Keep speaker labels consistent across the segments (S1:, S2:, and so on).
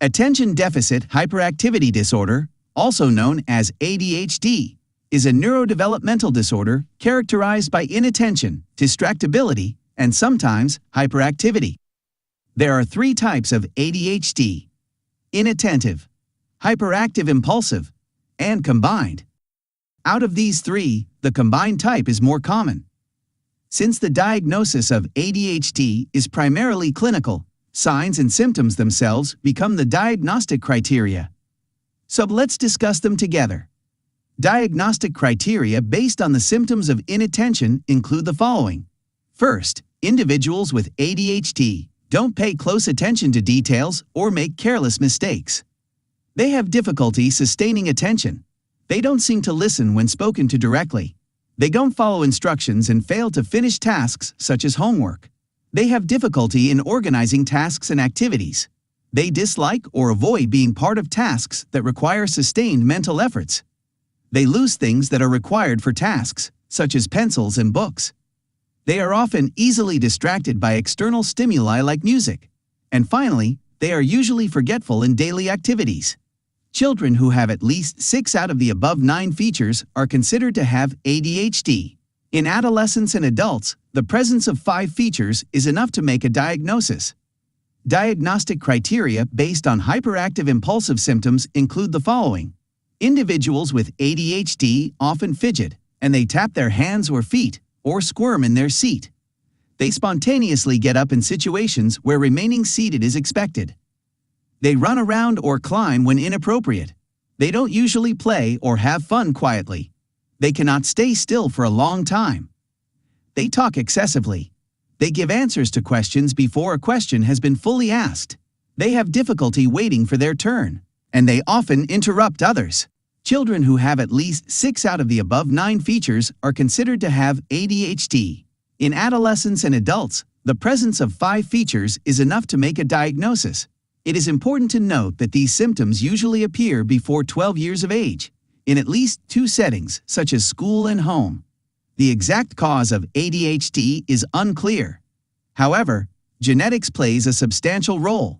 S1: Attention Deficit Hyperactivity Disorder, also known as ADHD, is a neurodevelopmental disorder characterized by inattention, distractibility, and sometimes hyperactivity. There are three types of ADHD: inattentive, hyperactive impulsive, and combined. Out of these three, the combined type is more common. Since the diagnosis of ADHD is primarily clinical, signs and symptoms themselves become the diagnostic criteria. So let's discuss them together. Diagnostic criteria based on the symptoms of inattention include the following. First, individuals with ADHD don't pay close attention to details or make careless mistakes. They have difficulty sustaining attention. They don't seem to listen when spoken to directly. They don't follow instructions and fail to finish tasks such as homework. They have difficulty in organizing tasks and activities. They dislike or avoid being part of tasks that require sustained mental efforts. They lose things that are required for tasks, such as pencils and books. They are often easily distracted by external stimuli like music. And finally, they are usually forgetful in daily activities. Children who have at least 6 out of the above 9 features are considered to have ADHD. In adolescents and adults, the presence of 5 features is enough to make a diagnosis. Diagnostic criteria based on hyperactive impulsive symptoms include the following. Individuals with ADHD often fidget, and they tap their hands or feet, or squirm in their seat. They spontaneously get up in situations where remaining seated is expected. They run around or climb when inappropriate. They don't usually play or have fun quietly. They cannot stay still for a long time. They talk excessively. They give answers to questions before a question has been fully asked. They have difficulty waiting for their turn, and they often interrupt others. Children who have at least 6 out of the above 9 features are considered to have ADHD. In adolescents and adults, the presence of 5 features is enough to make a diagnosis. It is important to note that these symptoms usually appear before 12 years of age, in at least 2 settings, such as school and home. The exact cause of ADHD is unclear. However, genetics plays a substantial role.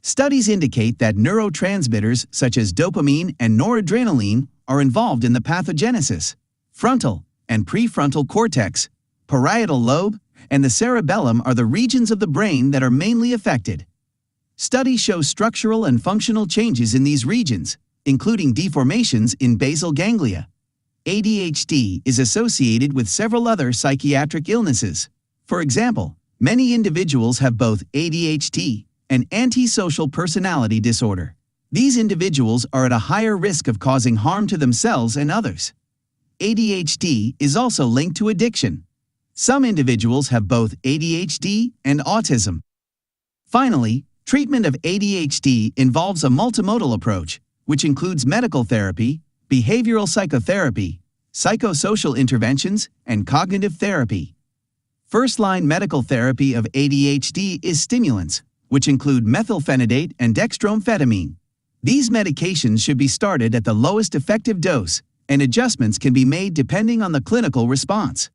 S1: Studies indicate that neurotransmitters such as dopamine and noradrenaline are involved in the pathogenesis. Frontal and prefrontal cortex, parietal lobe, and the cerebellum are the regions of the brain that are mainly affected. Studies show structural and functional changes in these regions, including deformations in basal ganglia. ADHD is associated with several other psychiatric illnesses. For example, many individuals have both ADHD and antisocial personality disorder. These individuals are at a higher risk of causing harm to themselves and others. ADHD is also linked to addiction. Some individuals have both ADHD and autism. Finally, treatment of ADHD involves a multimodal approach, which includes medical therapy, behavioral psychotherapy, psychosocial interventions, and cognitive therapy. First-line medical therapy of ADHD is stimulants, which include methylphenidate and dextroamphetamine. These medications should be started at the lowest effective dose, and adjustments can be made depending on the clinical response.